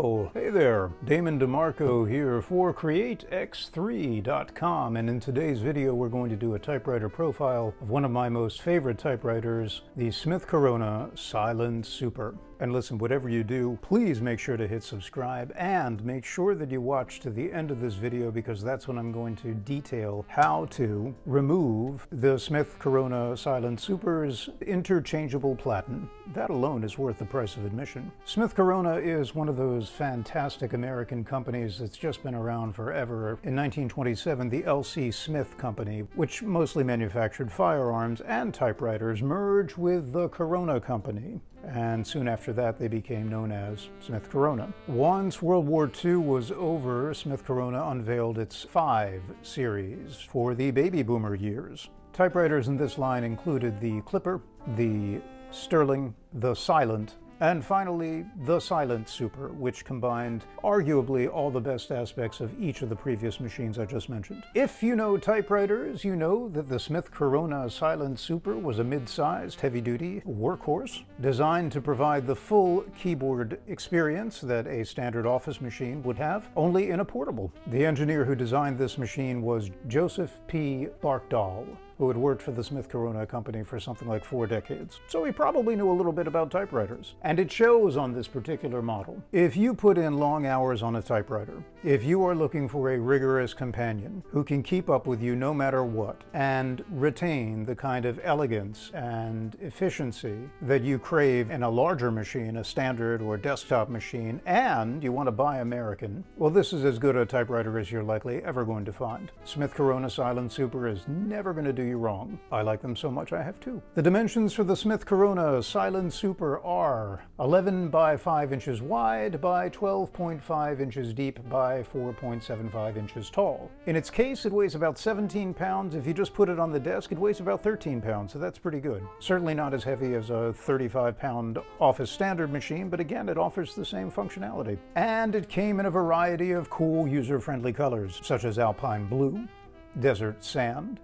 Hello, hey there, Damon DiMarco here for CreateX3.com, and in today's video we're going to do a typewriter profile of one of my most favorite typewriters, the Smith Corona Silent Super. And listen, whatever you do, please make sure to hit subscribe and make sure that you watch to the end of this video, because that's when I'm going to detail how to remove the Smith Corona Silent Super's interchangeable platen. That alone is worth the price of admission. Smith Corona is one of those fantastic American companies that's just been around forever. In 1927, the L.C. Smith Company, which mostly manufactured firearms and typewriters, merged with the Corona Company. And soon after that, they became known as Smith Corona. Once World War II was over, Smith Corona unveiled its 5 series for the baby boomer years. Typewriters in this line included the Clipper, the Sterling, the Silent, and finally, the Silent Super, which combined arguably all the best aspects of each of the previous machines I just mentioned. If you know typewriters, you know that the Smith Corona Silent Super was a mid-sized, heavy-duty workhorse designed to provide the full keyboard experience that a standard office machine would have, only in a portable. The engineer who designed this machine was Joseph P. Barkdahl, who had worked for the Smith Corona Company for something like 4 decades. So he probably knew a little bit about typewriters. And it shows on this particular model. If you put in long hours on a typewriter, if you are looking for a rigorous companion who can keep up with you no matter what, and retain the kind of elegance and efficiency that you crave in a larger machine, a standard or desktop machine, and you want to buy American, well, this is as good a typewriter as you're likely ever going to find. Smith Corona Silent Super is never going to do you wrong. I like them so much I have 2. The dimensions for the Smith Corona Silent Super are 11 by 5 inches wide by 12.5 inches deep by 4.75 inches tall. In its case, it weighs about 17 pounds. If you just put it on the desk, it weighs about 13 pounds, so that's pretty good. Certainly not as heavy as a 35-pound office standard machine, but again, it offers the same functionality. And it came in a variety of cool, user-friendly colors, such as alpine blue, desert sand,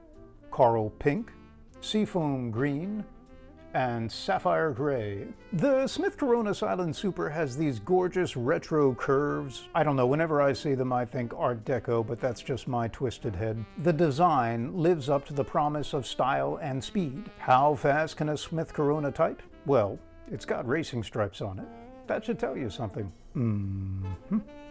coral pink, seafoam green, and sapphire gray. The Smith Corona Silent Super has these gorgeous retro curves. I don't know, whenever I see them I think Art Deco, but that's just my twisted head. The design lives up to the promise of style and speed. How fast can a Smith Corona type? Well, it's got racing stripes on it. That should tell you something.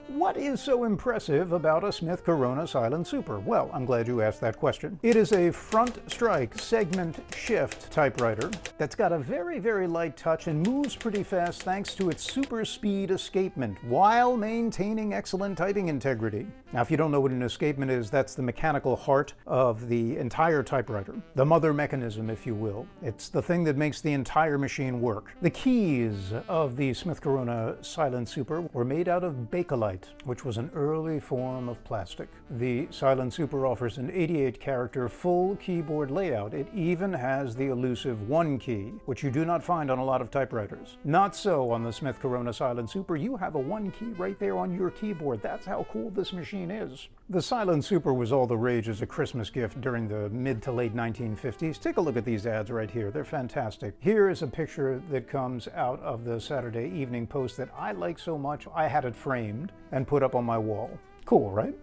What is so impressive about a Smith Corona Silent Super? Well, I'm glad you asked that question. It is a front strike segment shift typewriter that's got a very, very light touch and moves pretty fast thanks to its super speed escapement while maintaining excellent typing integrity. Now, if you don't know what an escapement is, that's the mechanical heart of the entire typewriter. The mother mechanism, if you will. It's the thing that makes the entire machine work. The keys of the Smith Corona Silent Super were made out of Bakelite, which was an early form of plastic. The Silent Super offers an 88-character full keyboard layout. It even has the elusive 1 key, which you do not find on a lot of typewriters. Not so on the Smith Corona Silent Super. You have a 1 key right there on your keyboard. That's how cool this machine is. The Silent Super was all the rage as a Christmas gift during the mid to late 1950s. Take a look at these ads right here. They're fantastic. Here is a picture that comes out of the Saturday Evening Post that I like so much, I had it framed and put up on my wall. Cool, right?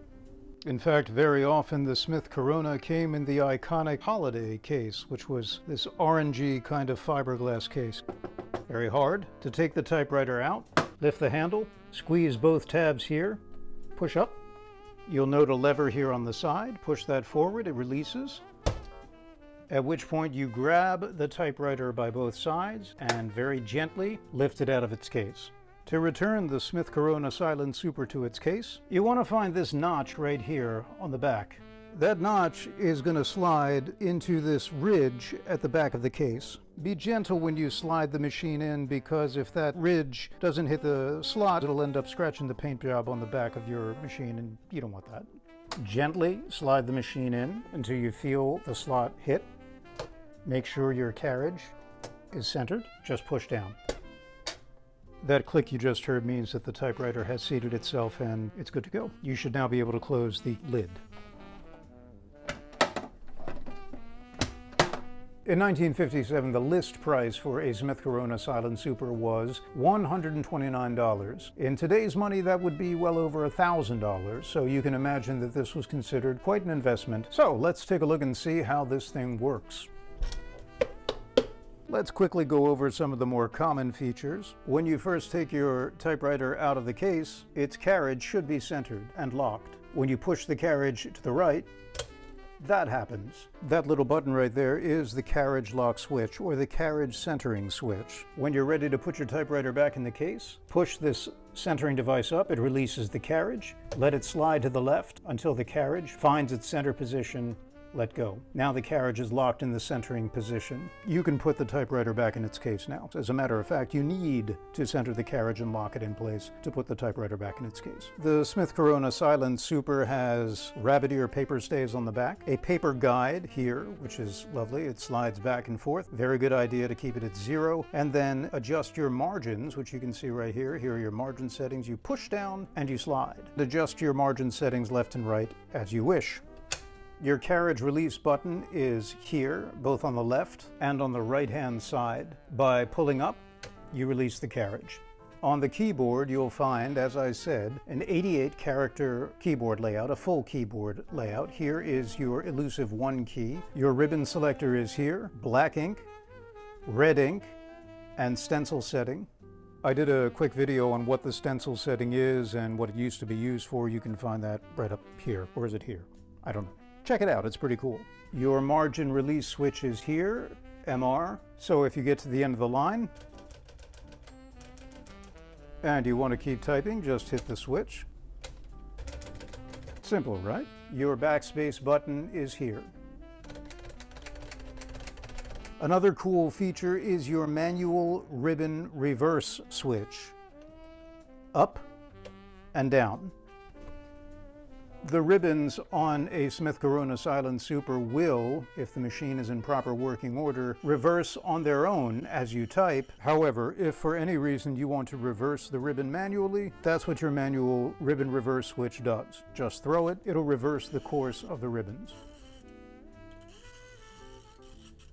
In fact, very often the Smith Corona came in the iconic holiday case, which was this orangey kind of fiberglass case. Very hard to take the typewriter out, lift the handle, squeeze both tabs here, push up. You'll note a lever here on the side. Push that forward, it releases. At which point you grab the typewriter by both sides and very gently lift it out of its case. To return the Smith Corona Silent Super to its case, you want to find this notch right here on the back. That notch is going to slide into this ridge at the back of the case. Be gentle when you slide the machine in, because if that ridge doesn't hit the slot, it'll end up scratching the paint job on the back of your machine, and you don't want that. Gently slide the machine in until you feel the slot hit. Make sure your carriage is centered. Just push down. That click you just heard means that the typewriter has seated itself and it's good to go. You should now be able to close the lid. In 1957, the list price for a Smith Corona Silent Super was $129. In today's money, that would be well over $1,000, so you can imagine that this was considered quite an investment. So let's take a look and see how this thing works. Let's quickly go over some of the more common features. When you first take your typewriter out of the case, its carriage should be centered and locked. When you push the carriage to the right, that happens. That little button right there is the carriage lock switch, or the carriage centering switch. When you're ready to put your typewriter back in the case, push this centering device up. It releases the carriage. Let it slide to the left until the carriage finds its center position. Let go. Now the carriage is locked in the centering position. You can put the typewriter back in its case now. As a matter of fact, you need to center the carriage and lock it in place to put the typewriter back in its case. The Smith Corona Silent Super has rabbit ear paper stays on the back, a paper guide here, which is lovely. It slides back and forth. Very good idea to keep it at 0, and then adjust your margins, which you can see right here. Here are your margin settings. You push down and you slide. Adjust your margin settings left and right as you wish. Your carriage release button is here, both on the left and on the right-hand side. By pulling up, you release the carriage. On the keyboard, you'll find, as I said, an 88-character keyboard layout, a full keyboard layout. Here is your elusive 1 key. Your ribbon selector is here, black ink, red ink, and stencil setting. I did a quick video on what the stencil setting is and what it used to be used for. You can find that right up here. Or is it here? I don't know. Check it out, it's pretty cool. Your margin release switch is here, MR. So if you get to the end of the line and you want to keep typing, just hit the switch. Simple, right? Your backspace button is here. Another cool feature is your manual ribbon reverse switch. Up and down. The ribbons on a Smith Corona Silent Super will, if the machine is in proper working order, reverse on their own as you type. However, if for any reason you want to reverse the ribbon manually, that's what your manual ribbon reverse switch does. Just throw it, it'll reverse the course of the ribbons.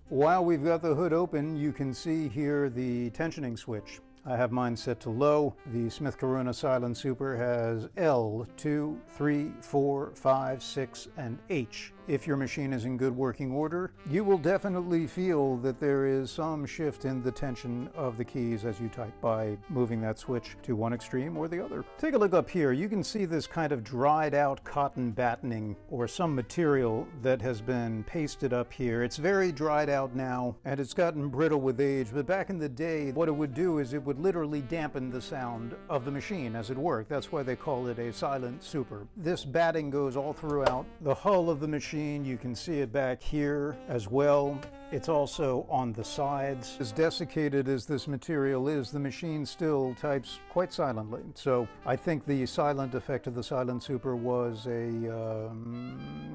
While we've got the hood open, you can see here the tensioning switch. I have mine set to low. The Smith Corona Silent Super has L, 2, 3, 4, 5, 6, and H. If your machine is in good working order, you will definitely feel that there is some shift in the tension of the keys as you type by moving that switch to one extreme or the other. Take a look up here. You can see this kind of dried out cotton battening or some material that has been pasted up here. It's very dried out now and it's gotten brittle with age, but back in the day, what it would do is it would literally dampen the sound of the machine as it worked. That's why they call it a Silent Super. This batting goes all throughout the hull of the machine. You can see it back here as well. It's also on the sides. As desiccated as this material is, the machine still types quite silently. So I think the silent effect of the Silent Super was a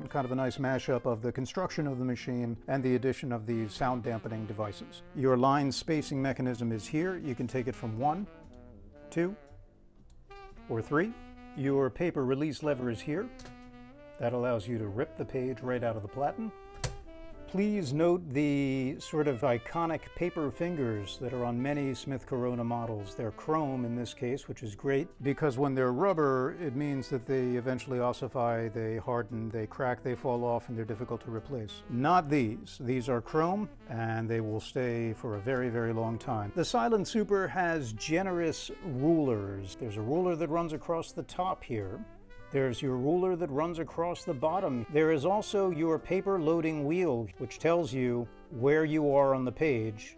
kind of a nice mashup of the construction of the machine and the addition of these sound dampening devices. Your line spacing mechanism is here. You can take it from 1, 2, or 3. Your paper release lever is here. That allows you to rip the page right out of the platen. Please note the sort of iconic paper fingers that are on many Smith Corona models. They're chrome in this case, which is great, because when they're rubber, it means that they eventually ossify, they harden, they crack, they fall off, and they're difficult to replace. Not these. These are chrome, and they will stay for a very, very long time. The Silent Super has generous rulers. There's a ruler that runs across the top here. There's your ruler that runs across the bottom. There is also your paper loading wheel, which tells you where you are on the page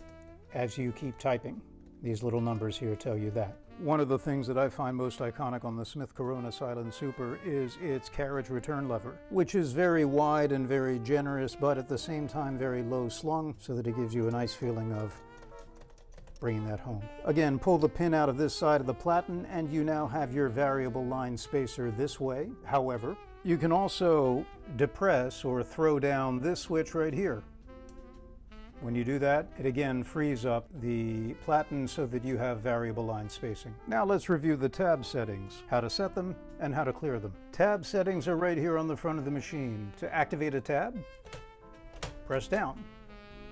as you keep typing. These little numbers here tell you that. One of the things that I find most iconic on the Smith Corona Silent Super is its carriage return lever, which is very wide and very generous, but at the same time very low slung, so that it gives you a nice feeling of bringing that home. Again, pull the pin out of this side of the platen and you now have your variable line spacer this way. However, you can also depress or throw down this switch right here. When you do that, it again frees up the platen so that you have variable line spacing. Now let's review the tab settings, how to set them and how to clear them. Tab settings are right here on the front of the machine. To activate a tab, press down.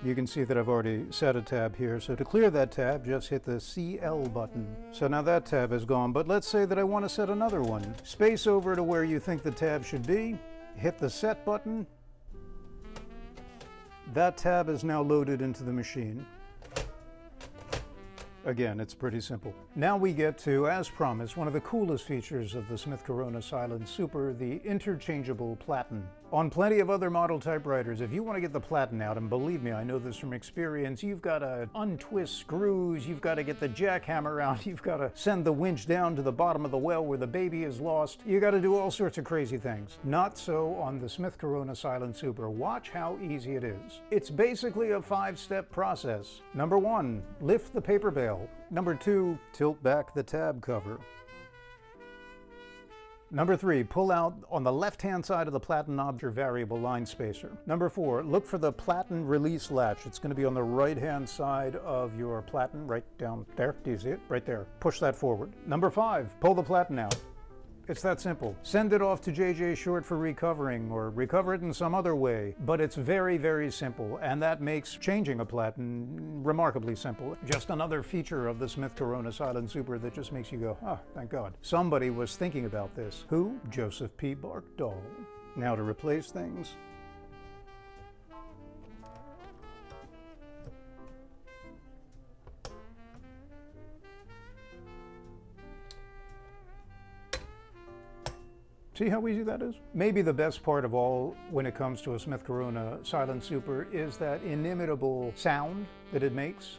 You can see that I've already set a tab here, so to clear that tab, just hit the CL button. So now that tab is gone, but let's say that I want to set another one. Space over to where you think the tab should be, hit the set button. That tab is now loaded into the machine. Again, it's pretty simple. Now we get to, as promised, one of the coolest features of the Smith Corona Silent Super, the interchangeable Platen. On plenty of other model typewriters, if you want to get the Platen out, and believe me, I know this from experience, you've got to untwist screws, you've got to get the jackhammer out, you've got to send the winch down to the bottom of the well where the baby is lost. You got to do all sorts of crazy things. Not so on the Smith Corona Silent Super. Watch how easy it is. It's basically a 5-step process. Number 1, lift the paper bale. Number 2, tilt back the tab cover. Number 3, pull out on the left-hand side of the Platen knob your variable line spacer. Number 4, look for the Platen release latch. It's going to be on the right-hand side of your Platen, right down there. Do you see it? Right there. Push that forward. Number 5, pull the Platen out. It's that simple. Send it off to JJ Short for recovering, or recover it in some other way. But it's very, very simple, and that makes changing a Platen remarkably simple. Just another feature of the Smith Corona Silent Super that just makes you go, oh, thank God. Somebody was thinking about this. Who? Joseph P. Barkdahl. Now to replace things. See how easy that is? Maybe the best part of all when it comes to a Smith Corona Silent Super is that inimitable sound that it makes.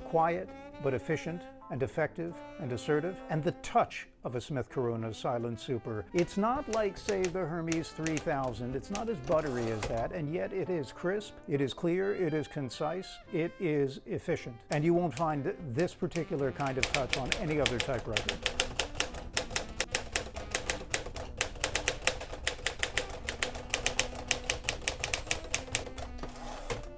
Quiet, but efficient and effective and assertive. And the touch of a Smith Corona Silent Super. It's not like, say, the Hermes 3000. It's not as buttery as that, and yet it is crisp, it is clear, it is concise, it is efficient. And you won't find this particular kind of touch on any other typewriter.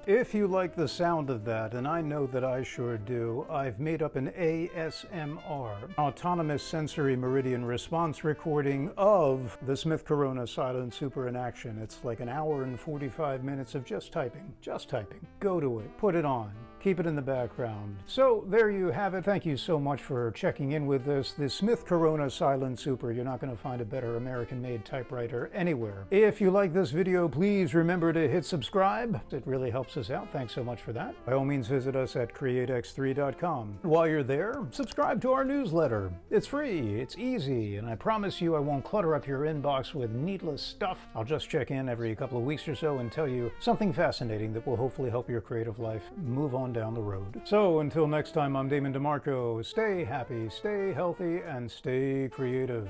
If you like the sound of that, and I know that I sure do, I've made up an ASMR, Autonomous Sensory Meridian Response recording of the Smith Corona Silent Super in action. It's like an hour and 45 minutes of just typing. Just typing. Go to it. Put it on. Keep it in the background. So there you have it. Thank you so much for checking in with this. The Smith Corona Silent Super. You're not going to find a better American-made typewriter anywhere. If you like this video, please remember to hit subscribe. It really helps us out. Thanks so much for that. By all means, visit us at createx3.com. While you're there, subscribe to our newsletter. It's free, it's easy, and I promise you I won't clutter up your inbox with needless stuff. I'll just check in every couple of weeks or so and tell you something fascinating that will hopefully help your creative life move on down the road. So until next time, I'm Damon DiMarco. Stay happy, stay healthy, and stay creative.